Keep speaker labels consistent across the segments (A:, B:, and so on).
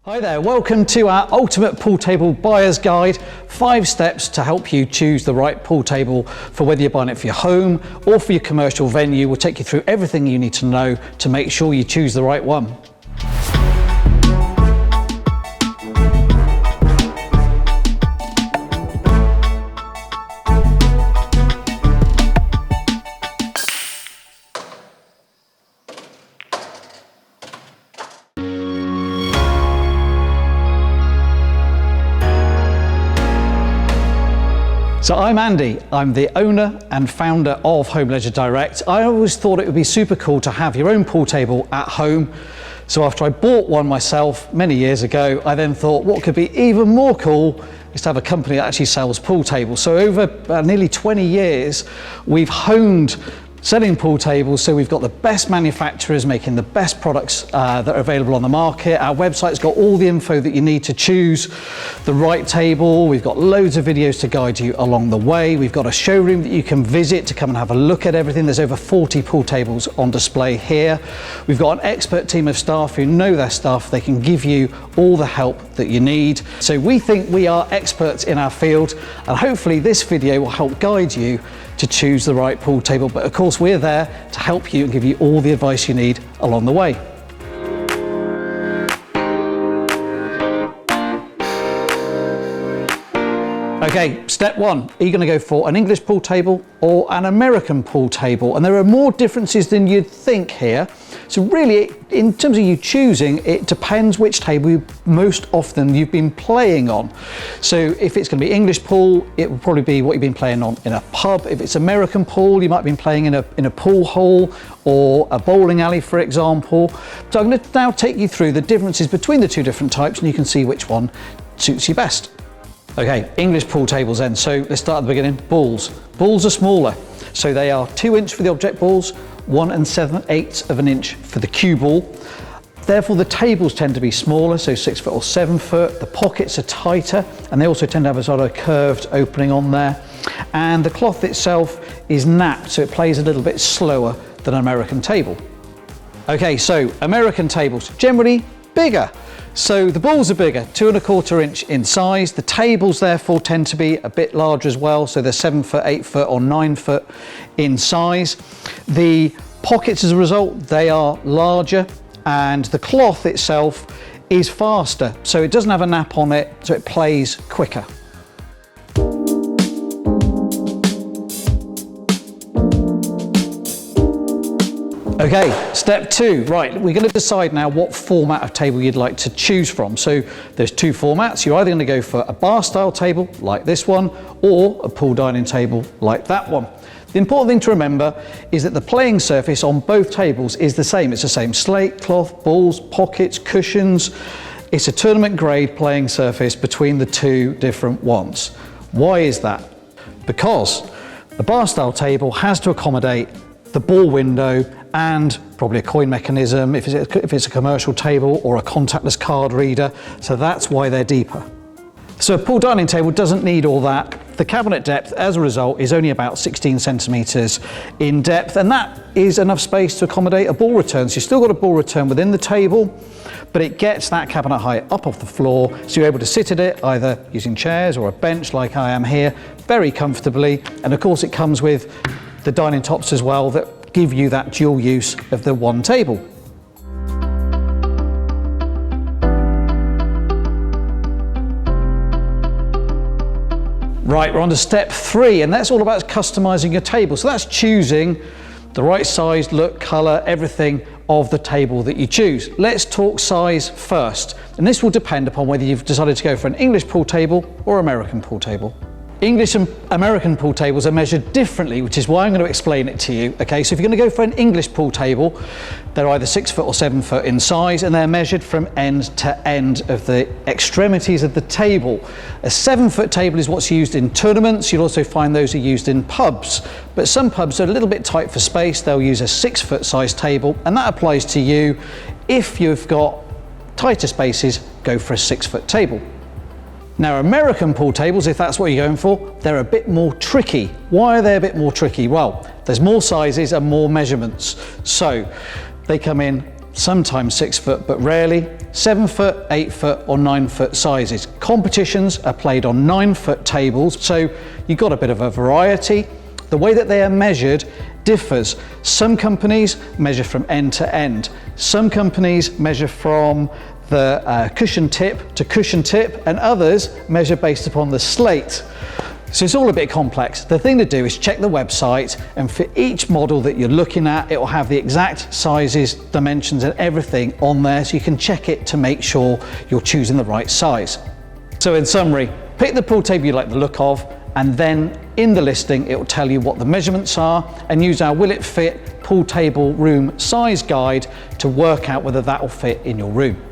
A: Hi there, welcome to our Ultimate Pool Table Buyer's Guide. 5 steps to help you choose the right pool table for whether you're buying it for your home or for your commercial venue. We'll take you through everything you need to know to make sure you choose the right one. So I'm Andy, I'm the owner and founder of Home Leisure Direct. I always thought it would be super cool to have your own pool table at home. So after I bought one myself many years ago, I then thought what could be even more cool is to have a company that actually sells pool tables. So over nearly 20 years, we've honed selling pool tables, so we've got the best manufacturers making the best products that are available on the market. Our website's got all the info that you need to choose the right table. We've got loads of videos to guide you along the way. We've got a showroom that you can visit to come and have a look at everything. There's over 40 pool tables on display here. We've got an expert team of staff who know their stuff. They can give you all the help that you need. So we think we are experts in our field, and hopefully this video will help guide you to choose the right pool table. But of course, we're there to help you and give you all the advice you need along the way. Okay, step 1, are you going to go for an English pool table or an American pool table? And there are more differences than you'd think here. So really, in terms of you choosing, it depends which table most often you've been playing on. So if it's going to be English pool, it will probably be what you've been playing on in a pub. If it's American pool, you might have been playing in a pool hall or a bowling alley, for example. So I'm going to now take you through the differences between the two different types, and you can see which one suits you best. Okay, English pool tables then. So let's start at the beginning. Balls. Balls are smaller. So they are 2 inch for the object balls, 1 7/8 of an inch for the cue ball. Therefore, the tables tend to be smaller, so 6 foot or 7 foot. The pockets are tighter, and they also tend to have a sort of curved opening on there. And the cloth itself is napped, so it plays a little bit slower than an American table. Okay, so American tables, generally bigger. So the balls are bigger, 2 1/4 inch in size. The tables therefore tend to be a bit larger as well. So they're 7 foot, 8 foot or 9 foot in size. The pockets as a result, they are larger, and the cloth itself is faster. So it doesn't have a nap on it, so it plays quicker. Okay, step 2, right, we're going to decide now what format of table you'd like to choose from. So there's 2 formats. You're either going to go for a bar style table like this one, or a pool dining table like that one. The important thing to remember is that the playing surface on both tables is the same. It's the same slate, cloth, balls, pockets, cushions. It's a tournament grade playing surface between the 2 different ones. Why is that? Because the bar style table has to accommodate the ball window and probably a coin mechanism if it's a commercial table, or a contactless card reader. So that's why they're deeper. So a pool dining table doesn't need all that. The cabinet depth, as a result, is only about 16 centimetres in depth, and that is enough space to accommodate a ball return. So you've still got a ball return within the table, but it gets that cabinet height up off the floor, so you're able to sit at it either using chairs or a bench like I am here, very comfortably. And of course it comes with the dining tops as well that give you that dual use of the one table. Right, we're on to step 3, and that's all about customizing your table. So that's choosing the right size, look, color, everything of the table that you choose. Let's talk size first, and this will depend upon whether you've decided to go for an English pool table or American pool table. English and American pool tables are measured differently, which is why I'm going to explain it to you. Okay, so if you're going to go for an English pool table, they're either 6 foot or 7 foot in size, and they're measured from end to end of the extremities of the table. A 7 foot table is what's used in tournaments. You'll also find those are used in pubs, but some pubs are a little bit tight for space. They'll use a 6 foot size table, and that applies to you. If you've got tighter spaces, go for a 6 foot table. Now, American pool tables, if that's what you're going for, they're a bit more tricky. Why are they a bit more tricky? Well, there's more sizes and more measurements. So they come in sometimes 6 foot, but rarely 7 foot, 8 foot or 9 foot sizes. Competitions are played on 9 foot tables, so you've got a bit of a variety. The way that they are measured differs. Some companies measure from end to end. Some companies measure from the cushion tip to cushion tip, and others measure based upon the slate. So it's all a bit complex. The thing to do is check the website, and for each model that you're looking at, it will have the exact sizes, dimensions and everything on there, so you can check it to make sure you're choosing the right size. So in summary, pick the pool table you like the look of, and then in the listing it will tell you what the measurements are, and use our Will It Fit pool table room size guide to work out whether that will fit in your room.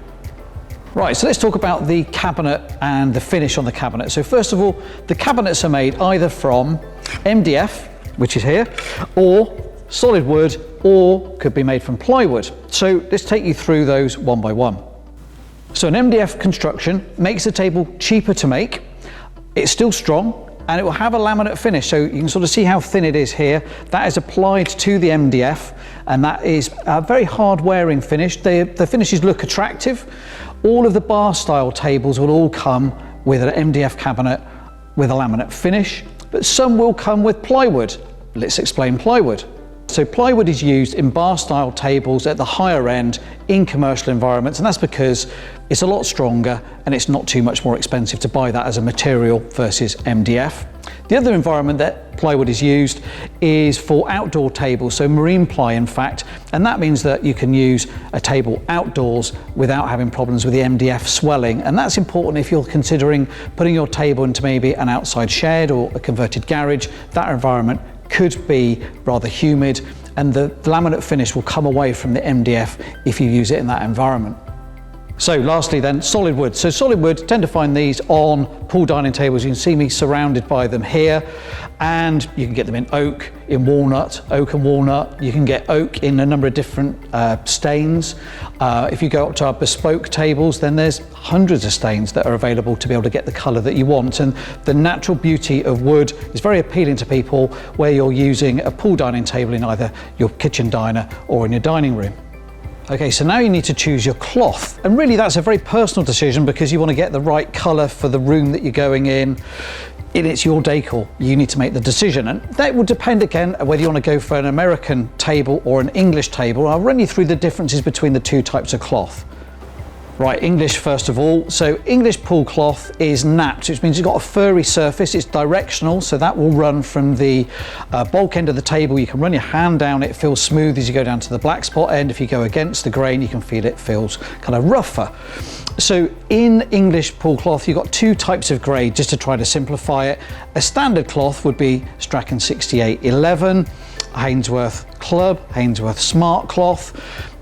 A: Right, so let's talk about the cabinet and the finish on the cabinet. So first of all, the cabinets are made either from MDF, which is here, or solid wood, or could be made from plywood. So let's take you through those one by one. So an MDF construction makes the table cheaper to make. It's still strong, and it will have a laminate finish. So you can sort of see how thin it is here. That is applied to the MDF, and that is a very hard wearing finish. The finishes look attractive. All of the bar style tables will all come with an MDF cabinet with a laminate finish, but some will come with plywood. Let's explain plywood. So plywood is used in bar style tables at the higher end in commercial environments, and that's because it's a lot stronger and it's not too much more expensive to buy that as a material versus MDF. The other environment that plywood is used is for outdoor tables, so marine ply in fact, and that means that you can use a table outdoors without having problems with the MDF swelling, and that's important if you're considering putting your table into maybe an outside shed or a converted garage. That environment could be rather humid, and the laminate finish will come away from the MDF if you use it in that environment. So lastly then, solid wood. So solid wood, tend to find these on pool dining tables. You can see me surrounded by them here, and you can get them in oak, in walnut, oak and walnut. You can get oak in a number of different stains. If you go up to our bespoke tables, then there's hundreds of stains that are available to be able to get the colour that you want. And the natural beauty of wood is very appealing to people where you're using a pool dining table in either your kitchen diner or in your dining room. Okay, so now you need to choose your cloth, and really that's a very personal decision because you want to get the right colour for the room that you're going in. It's your decor, you need to make the decision, and that will depend again whether you want to go for an American table or an English table. I'll run you through the differences between the two types of cloth. Right, English first of all. So English pool cloth is napped, which means you've got a furry surface. It's directional, so that will run from the bulk end of the table. You can run your hand down, it feels smooth as you go down to the black spot end. If you go against the grain, you can feel it feels kind of rougher. So in English pool cloth, you've got two types of grade, just to try to simplify it. A standard cloth would be Strachan 6811, Hainsworth Club, Hainsworth Smart Cloth.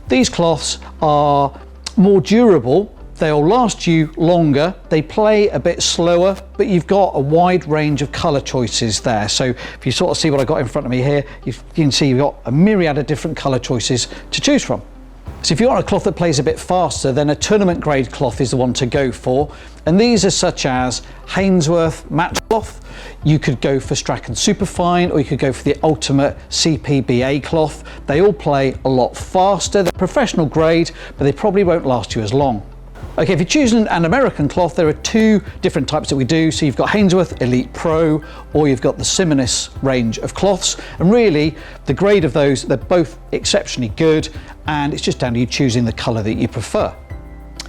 A: These cloths are more durable, they'll last you longer, they play a bit slower, but you've got a wide range of colour choices there. So if you sort of see what I've got in front of me here, you can see you've got a myriad of different colour choices to choose from. So if you want a cloth that plays a bit faster, then a tournament grade cloth is the one to go for. And these are such as Hainsworth match cloth. You could go for Strachan Superfine, or you could go for the ultimate CPBA cloth. They all play a lot faster. They're professional grade, but they probably won't last you as long. Okay, if you're choosing an American cloth, there are two different types that we do. So you've got Hainsworth Elite Pro, or you've got the Simonis range of cloths. And really, the grade of those, they're both exceptionally good, and it's just down to you choosing the colour that you prefer.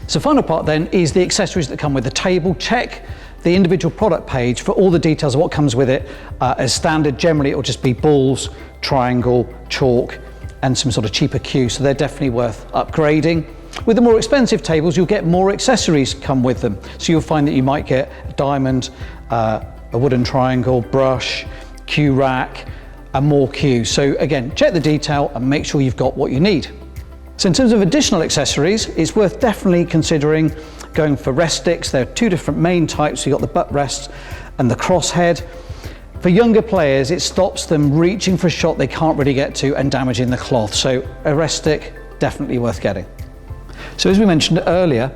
A: So final part then is the accessories that come with the table. Check the individual product page for all the details of what comes with it. As standard, generally it will just be balls, triangle, chalk, and some sort of cheaper cue, so they're definitely worth upgrading. With the more expensive tables, you'll get more accessories come with them. So you'll find that you might get a diamond, a wooden triangle, brush, cue rack, and more cues. So again, check the detail and make sure you've got what you need. So in terms of additional accessories, it's worth definitely considering going for rest sticks. There are two different main types. You've got the butt rest and the crosshead. For younger players, it stops them reaching for a shot they can't really get to and damaging the cloth. So a rest stick, definitely worth getting. So as we mentioned earlier,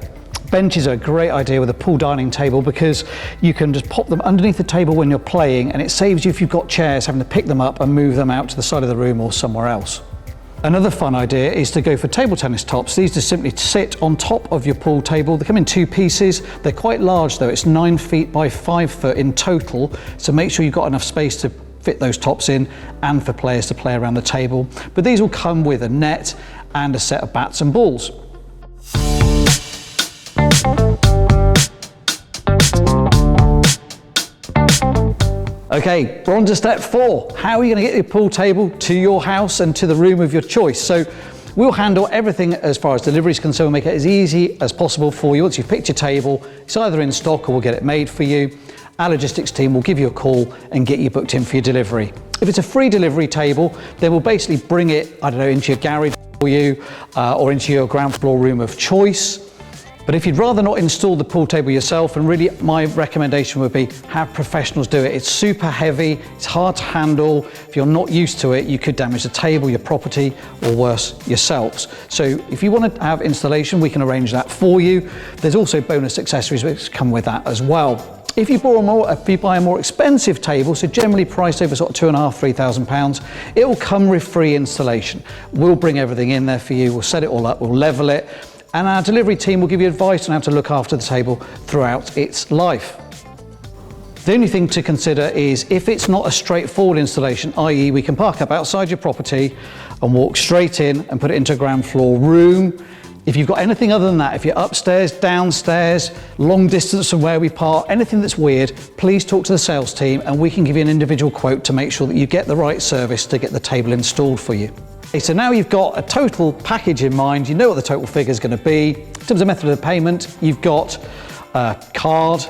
A: benches are a great idea with a pool dining table because you can just pop them underneath the table when you're playing, and it saves you, if you've got chairs, having to pick them up and move them out to the side of the room or somewhere else. Another fun idea is to go for table tennis tops. These just simply sit on top of your pool table. They come in 2 pieces. They're quite large though. It's 9 feet by 5 foot in total. So make sure you've got enough space to fit those tops in and for players to play around the table. But these will come with a net and a set of bats and balls. Okay, we're on to step 4. How are you going to get your pool table to your house and to the room of your choice? So we'll handle everything as far as delivery is concerned. We'll make it as easy as possible for you. Once you've picked your table, it's either in stock or we'll get it made for you. Our logistics team will give you a call and get you booked in for your delivery. If it's a free delivery table, then we'll basically bring it, I don't know, into your garage for you or into your ground floor room of choice. But if you'd rather not install the pool table yourself, and really my recommendation would be have professionals do it. It's super heavy, it's hard to handle. If you're not used to it, you could damage the table, your property, or worse, yourselves. So if you want to have installation, we can arrange that for you. There's also bonus accessories which come with that as well. If you buy a more expensive table, so generally priced over sort of £2,500–3,000 pounds, it will come with free installation. We'll bring everything in there for you, we'll set it all up, we'll level it, and our delivery team will give you advice on how to look after the table throughout its life. The only thing to consider is if it's not a straightforward installation, i.e. we can park up outside your property and walk straight in and put it into a ground floor room. If you've got anything other than that, if you're upstairs, downstairs, long distance from where we park, anything that's weird, please talk to the sales team and we can give you an individual quote to make sure that you get the right service to get the table installed for you. Okay, so now you've got a total package in mind, you know what the total figure is going to be. In terms of method of payment, you've got card,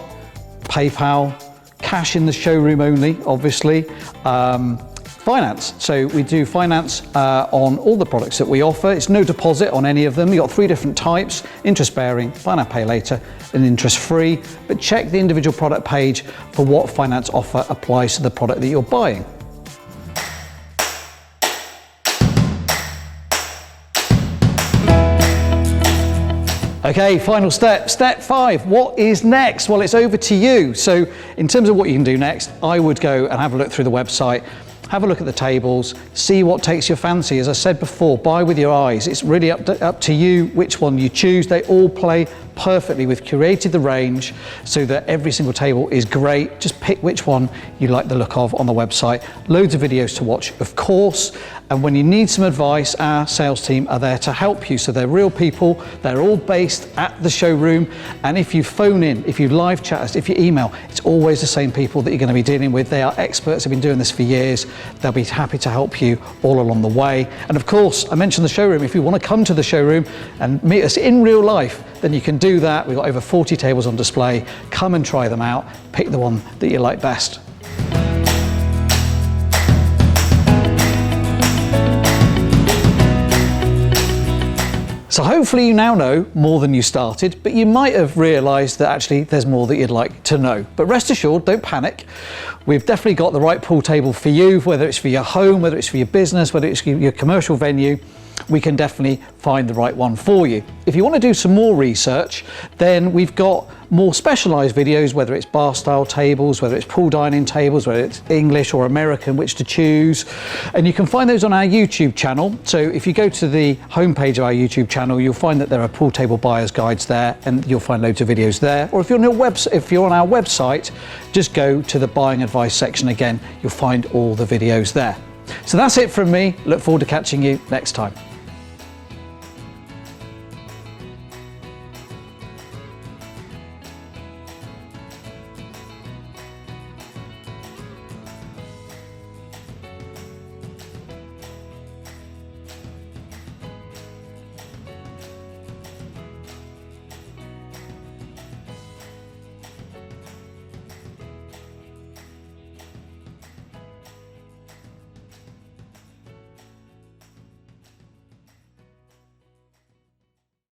A: PayPal, cash in the showroom only, obviously, finance. So we do finance on all the products that we offer. It's no deposit on any of them. We've got 3 different types: interest bearing, buy now pay later, and interest free. But check the individual product page for what finance offer applies to the product that you're buying. Okay, final step, step 5. What is next? Well, it's over to you. So in terms of what you can do next, I would go and have a look through the website, have a look at the tables, see what takes your fancy. As I said before, buy with your eyes. It's really up to you which one you choose. They all play perfectly. We've curated the range so that every single table is great. Just pick which one you like the look of on the website. Loads of videos to watch, of course. And when you need some advice, our sales team are there to help you. So they're real people. They're all based at the showroom. And if you phone in, if you live chat us, if you email, it's always the same people that you're going to be dealing with. They are experts, have been doing this for years. They'll be happy to help you all along the way. And of course, I mentioned the showroom. If you want to come to the showroom and meet us in real life, then you can do that. We've got over 40 tables on display. Come and try them out. Pick the one that you like best. So hopefully you now know more than you started, but you might have realised that actually there's more that you'd like to know. But rest assured, don't panic. We've definitely got the right pool table for you, whether it's for your home, whether it's for your business, whether it's your commercial venue. We can definitely find the right one for you. If you want to do some more research, then we've got more specialised videos, whether it's bar style tables, whether it's pool dining tables, whether it's English or American, which to choose. And you can find those on our YouTube channel. So if you go to the homepage of our YouTube channel, you'll find that there are pool table buyer's guides there, and you'll find loads of videos there. Or if you're on our website, just go to the buying advice section again. You'll find all the videos there. So that's it from me. Look forward to catching you next time.